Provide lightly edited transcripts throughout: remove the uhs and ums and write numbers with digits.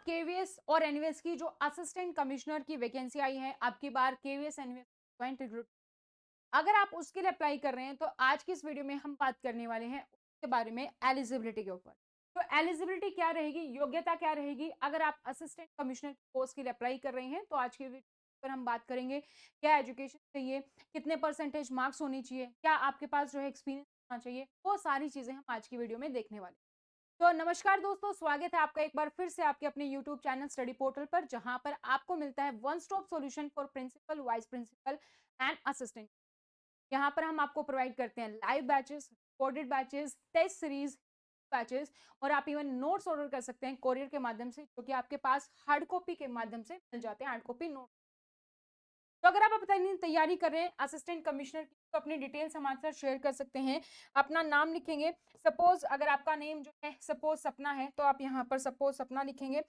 KVS और NVS की जो असिस्टेंट कमिश्नर की वैकेंसी आई है, अब की बार केवीएस एनवीएस ज्वाइंट रिक्रूट, अगर आप उसके लिए अप्लाई कर रहे हैं तो आज की इस वीडियो में हम बात करने वाले हैं उसके बारे में, एलिजिबिलिटी के ऊपर। तो एलिजिबिलिटी क्या रहेगी, योग्यता क्या रहेगी अगर आप असिस्टेंट कमिश्नर पोस्ट के लिए अप्लाई कर रहे हैं, तो आज की वीडियो पर हम बात करेंगे क्या एजुकेशन चाहिए, कितने परसेंटेज मार्क्स होनी चाहिए, क्या आपके पास जो है एक्सपीरियंस होना चाहिए, वो सारी चीजें हम आज की वीडियो में देखने वाले हैं। तो नमस्कार दोस्तों, स्वागत है आपका एक बार फिर से आपके अपने YouTube चैनल स्टडी पोर्टल पर, जहां पर आपको मिलता है one stop solution for principal, vice principal and assistant. यहाँ पर हम आपको प्रोवाइड करते हैं live batches, recorded batches, test series batches, और आप इवन नोट्स ऑर्डर कर सकते हैं कोरियर के माध्यम से, जो कि आपके पास हार्ड कॉपी के माध्यम से मिल जाते हैं, हार्ड कॉपी नोट। तो अगर आप अपनी तैयारी कर रहे हैं असिस्टेंट कमिश्नर की, तो अपनी डिटेल्स हमारे साथ शेयर कर सकते हैं। अपना नाम लिखेंगे, सपोज अगर आपका नेम जो है सपोज सपना है, तो आप यहाँ पर सपोज सपना लिखेंगे।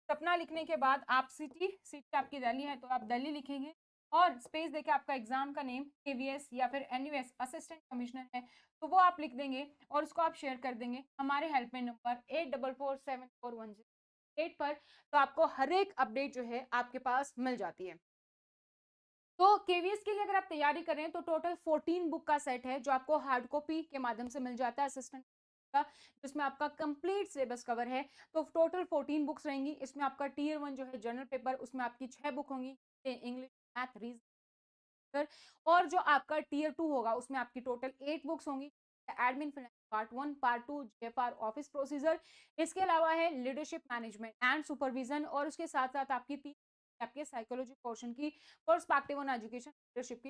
सपना लिखने के बाद आप सिटी आपकी दिल्ली है तो आप दिल्ली लिखेंगे, और स्पेस देके आपका एग्जाम का नेम केवीएस या फिर एनयूएस असिस्टेंट कमिश्नर है तो वो आप लिख देंगे, और उसको आप शेयर कर देंगे हमारे हेल्पलाइन नंबर 84474108 पर। तो आपको हर एक अपडेट जो है आपके पास मिल जाती है। तो केवीएस के लिए अगर आप तैयारी कर रहे हैं तो टोटल 14 बुक का सेट है, जो आपको हार्ड कॉपी के माध्यम से मिल जाता है असिस्टेंट का, जिसमें आपका कंप्लीट सिलेबस कवर है। तो टोटल 14 बुक्स रहेंगी। इसमें आपका टीयर 1 जो है जनरल पेपर, उसमें आपकी 6 बुक होंगी, इंग्लिश, मैथ, रीजनिंग। और जो आपका टीयर 2 होगा उसमें आपकी टोटल 8 बुक्स होंगी। Admin finance part 1, part 2, JFR office procedure. इसके अलावा है लीडरशिप मैनेजमेंट एंड सुपरविजन, और उसके साथ साथ आपकी 3 आपके साइकोलॉजी पोर्शन की, पर्सपेक्टिव ऑन एजुकेशन लीडरशिप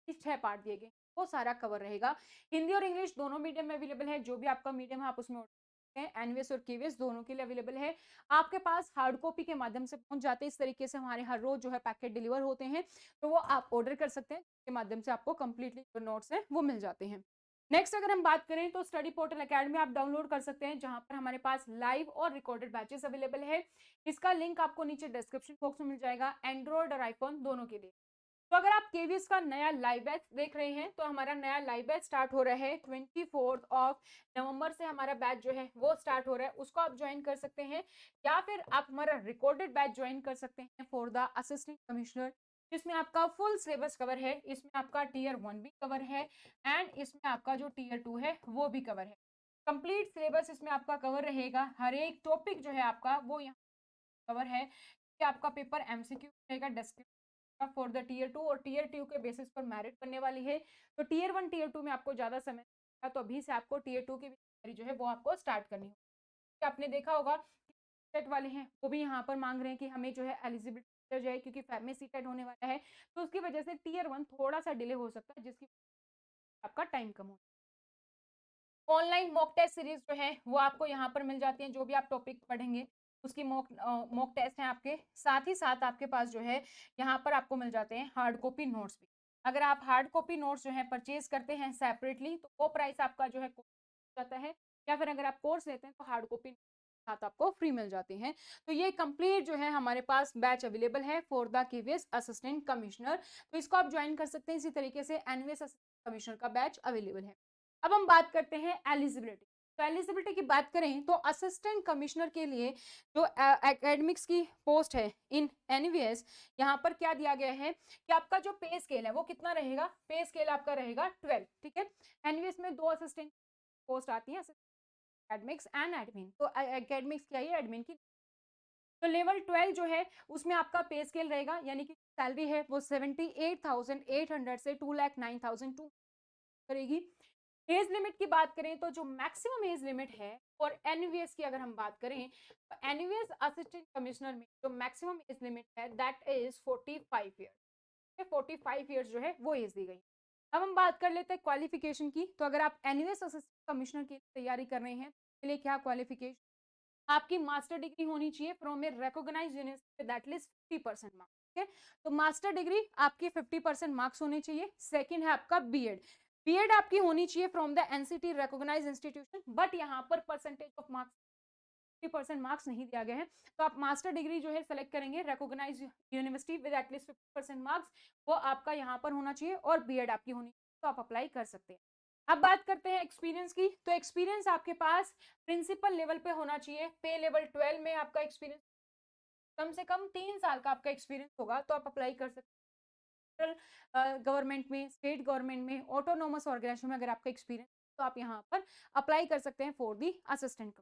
की 6 पार्ट दिए गए, वो सारा कवर रहेगा। हिंदी और इंग्लिश दोनों मीडियम में अवेलेबल है, जो भी आपका मीडियम है आप उसमें एनवीएस और केवीएस दोनों के लिए अवेलेबल है। आपके पास हार्ड कॉपी के माध्यम से पहुंच जाते हैं। इस तरीके से हमारे हर रोज जो है पैकेट डिलीवर होते हैं, तो वो आप ऑर्डर कर सकते हैं, के माध्यम से आपको कंप्लीटली जो नोट्स हैं वो मिल जाते हैं। नेक्स्ट अगर हम बात करें तो स्टडी पोर्टल एकेडमी आप डाउनलोड कर सकते हैं, जहां पर हमारे पास लाइव और रिकॉर्डेड बैचेस अवेलेबल है। इसका लिंक आपको नीचे डिस्क्रिप्शन बॉक्स में मिल जाएगा, एंड्रॉइड और आईफोन दोनों के लिए। तो अगर आप केवीएस का नया लाइव बैच देख रहे हैं, तो हमारा नया लाइव बैच स्टार्ट हो रहा है 24 नवंबर से। हमारा बैच जो है वो स्टार्ट हो रहा है, उसको आप ज्वाइन कर सकते हैं, या फिर आप हमारा रिकॉर्डेड बैच ज्वाइन कर सकते हैं फॉर द असिस्टेंट कमिश्नर, जिसमें आपका फुल सिलेबस कवर है। इसमें आपका टीयर 1 भी कवर है, एंड इसमें आपका जो टीयर 2 है वो भी कवर है। कंप्लीट सिलेबस इसमें आपका कवर रहेगा, हर एक टॉपिक जो है आपका वो यहाँ कवर है, कि आपका पेपर एमसीक्यू रहेगा डेस्क्रिप्टिव फॉर द टीयर 2, और टीयर 2 के बेसिस पर मेरिट बनने वाली है। तो टीयर 1 टीयर 2 में आपको ज्यादा समय लगेगा, तो अभी से आपको टीयर 2 की तैयारी जो है वो आपको स्टार्ट करनी होगी। आपने देखा होगा टेट वाले हैं वो भी यहाँ पर मांग रहे हैं कि हमें जो है एलिजिबिलिटी हो जाए, क्योंकि फैब में सीटेट होने वाला है, तो उसकी वजह से टीयर 1 थोड़ा सा डिले हो सकता है, जिसकी आपका टाइम कम हो। ऑनलाइन मॉक टेस्ट सीरीज जो है वो आपको यहाँ पर मिल जाती है, जो भी आप टॉपिक पढ़ेंगे उसकी मॉक टेस्ट है आपके साथ ही साथ आपके पास जो है यहाँ पर आपको मिल जाते हैं हार्ड कॉपी नोट्स भी। अगर आप हार्ड कॉपी नोट्स जो है परचेज करते हैं सेपरेटली, तो वो प्राइस आपका जो है जाता है, या फिर अगर आप कोर्स लेते हैं तो हार्ड कॉपी साथ आपको फ्री मिल जाते हैं। तो ये कंप्लीट जो है हमारे पास बैच अवेलेबल है for the KVS assistant commissioner, तो इसको आप ज्वाइन कर सकते हैं। इसी तरीके से एनवीएस असिस्टेंट कमिश्नर का बैच अवेलेबल है। अब हम बात करते हैं एलिजिबिलिटी। तो एलिजिबिलिटी की बात करें तो असिस्टेंट कमिश्नर के लिए जो एकेडमिक्स की पोस्ट है इन एनवीएस, यहाँ पर क्या दिया गया है कि आपका जो पे स्केल है वो कितना रहेगा, पे स्केल आपका रहेगा 12। ठीक है, एनवीएस में 2 असिस्टेंट पोस्ट आती है, एकेडमिक्स एंड एडमिन। तो एकेडमिक्स क्या है, एडमिन की। तो लेवल 12 जो है उसमें आपका पे स्केल रहेगा, यानी कि सैलरी है वो 78,800 से 2,09,200 करेगी। एज लिमिट की बात करें तो जो मैक्सिमम एज लिमिट है और एनवीएस की अगर हम बात करें, तो एनवीएस असिस्टेंट कमिश्नर में जो मैक्सिमम एज लिमिट है दैट इज 45 ईयर। 45 ईयर्स जो है वो एज दी गई। अब हम बात कर लेते हैं क्वालिफिकेशन की। तो अगर आप एनवीएस असिस्टेंट कमिश्नर की तैयारी कर रहे हैं, तो लिए क्या क्वालिफिकेशन, आपकी मास्टर डिग्री होनी चाहिए from a recognised university that is 50% marks. ठीक है, तो मास्टर डिग्री आपकी 50% मार्क्स होने चाहिए। सेकंड है आपका बीएड। बीएड आपकी होनी चाहिए from the NCT recognised institution, but यहाँ पर परसेंटेज ऑफ मार्क्स 50% मार्क्स नहीं दिया गया है, तो आप मास्टर डिग्री जो है सेलेक्ट करेंगे recognised university with at least 50% marks, वो आपका यहाँ पर होना चाहिए, और बीएड आपकी होनी चाहिए, तो आप अप्लाई कर सकते हैं। अब बात करते हैं एक्सपीरियंस की। तो एक्सपीरियंस आपके पास प्रिंसिपल लेवल पे होना चाहिए, पे लेवल 12 में आपका एक्सपीरियंस कम से कम 3 साल का आपका एक्सपीरियंस होगा तो आप अप्लाई कर सकते हैं। गवर्नमेंट में, स्टेट गवर्नमेंट में, ऑटोनोमस ऑर्गेनाइजेशन में अगर आपका एक्सपीरियंस तो आप यहाँ पर अप्लाई कर सकते हैं फॉर दी असिस्टेंट।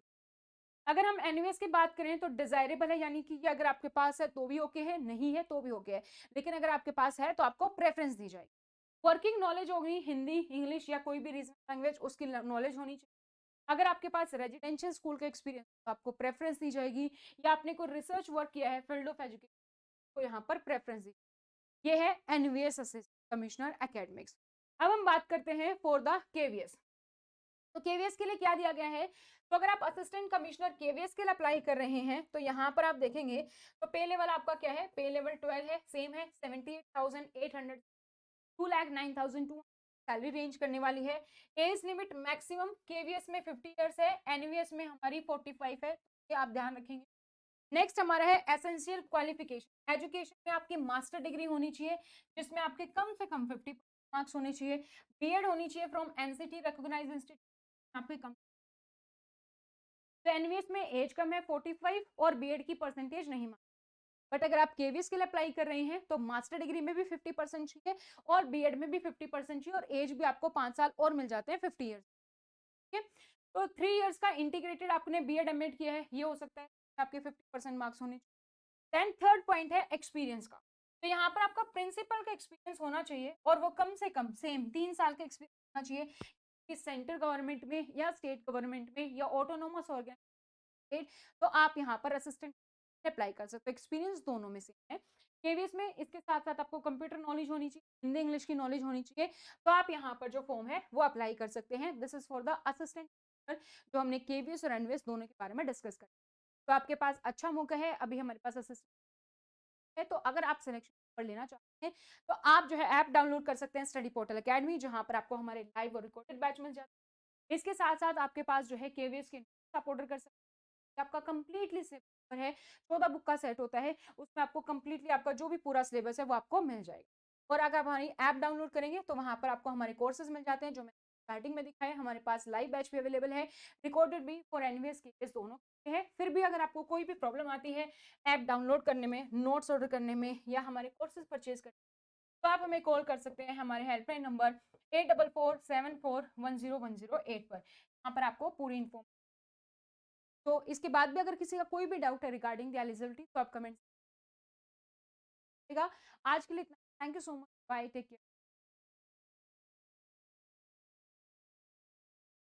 अगर हम एनवीएस की बात करें तो डिजायरेबल है, यानी कि ये अगर आपके पास है तो भी ओके है, नहीं है तो भी ओके है, लेकिन अगर आपके पास है तो आपको प्रेफरेंस दी जाएगी। वर्किंग नॉलेज होगी, हिंदी, इंग्लिश या कोई भी रीजनल लैंग्वेज उसकी नॉलेज होनी चाहिए। अगर आपके पास रेजिडेंशियल स्कूल का एक्सपीरियंस तो आपको प्रेफरेंस दी जाएगी, या आपने कोई रिसर्च वर्क किया है फील्ड ऑफ एजुकेशन को यहाँ पर प्रेफरेंस दी। ये है एनवीएस असिस्टेंट कमिश्नर एकेडमिक्स। अब हम बात करते हैं फॉर द केवीएस। तो केवीएस के लिए क्या दिया गया है, तो अगर आप असिस्टेंट कमिश्नर केवीएस के लिए अप्लाई कर रहे हैं तो यहाँ पर आप देखेंगे तो पे लेवल आपका क्या है, पे लेवल 12 है, सेम है 78,800 2,09,200 सैलरी रेंज करने वाली है। एज लिमिट मैक्सिमम केवीएस में 50 इयर्स है, एनवीएस में हमारी 45 है, ये आप ध्यान रखेंगे। नेक्स्ट हमारा है एसेंशियल क्वालिफिकेशन। एजुकेशन में आपकी मास्टर डिग्री होनी चाहिए जिसमें आपके कम से कम 50 मार्क्स होने चाहिए। बीएड होनी चाहिए फ्रॉम एनसीटी रिकॉग्नाइज्ड इंस्टीट्यूट आपके कम। तो एनवीएस में एज कम है 45 और बीएड की परसेंटेज नहीं मांगी। बट अगर आप केवीएस के लिए अप्लाई कर रहे हैं तो मास्टर डिग्री में भी 50% चाहिए और बीएड में भी 50% चाहिए, और एज भी आपको 5 साल और मिल जाते हैं 50 ईयर्स। ठीक है, तो 3 इयर्स का इंटीग्रेटेड आपने बीएड एमएड किया है, ये हो सकता है आपके 50% मार्क्स होने। देन थर्ड पॉइंट है एक्सपीरियंस का। तो यहाँ पर आपका प्रिंसिपल का एक्सपीरियंस होना चाहिए और वो कम से कम सेम 3 साल का एक्सपीरियंस होना चाहिए कि सेंट्रल गवर्नमेंट में या स्टेट गवर्नमेंट में या ऑटोनोमस ऑर्गेनाइजेशन। तो आप यहाँ पर असिस्टेंट अप्लाई कर सकते हो, एक्सपीरियंस दोनों में से है। केवीएस में इसके साथ साथ आपको कंप्यूटर नॉलेज होनी चाहिए, हिंदी इंग्लिश की नॉलेज होनी चाहिए, तो आप यहाँ पर जो फॉर्म है वो अप्लाई कर सकते हैं। This is for the assistant, जो हमने केवीएस और एनवीएस दोनों के बारे में डिस्कस कर। तो आपके पास अच्छा मौका है, अभी हमारे पास असिस्टेंट है, तो अगर आप सिलेक्शन पर लेना चाहते हैं तो आप जो है ऐप डाउनलोड कर सकते हैं स्टडी पोर्टल एकेडमी, जहां पर आपको हमारे लाइव और रिकॉर्डेड बैच मिल जाते हैं। इसके साथ साथ आपके पास जो है केवीएस के आप ऑर्डर कर सकते हैं। आपका कंप्लीटली सिलेबस है, 14 बुक का सेट होता है, उसमें आपको कंप्लीटली आपका जो भी पूरा सिलेबस है वो आपको मिल जाएगा। और अगर आप हमारी ऐप डाउनलोड करेंगे तो वहां पर आपको हमारे कोर्सेज मिल जाते हैं जो मैंने स्टार्टिंग में दिखाया। हमारे पास लाइव बैच भी अवेलेबल है, रिकॉर्डेड भी फॉर एनवीएस केवीएस दोनों है। फिर भी अगर आपको कोई भी प्रॉब्लम आती है ऐप डाउनलोड करने में, नोट्स ऑर्डर करने में या हमारे कोर्सेज परचेज करने में, तो आप हमें कॉल कर सकते हैं हमारे हेल्पलाइन नंबर 8447410108 पर। यहाँ पर आपको पूरी इन्फॉर्मेशन। तो इसके बाद भी अगर किसी का कोई भी डाउट है रिगार्डिंग द एलिजिबिलिटी तो आप कमेंट करिएगा। आज के लिए इतना, thank you so much, bye, take care.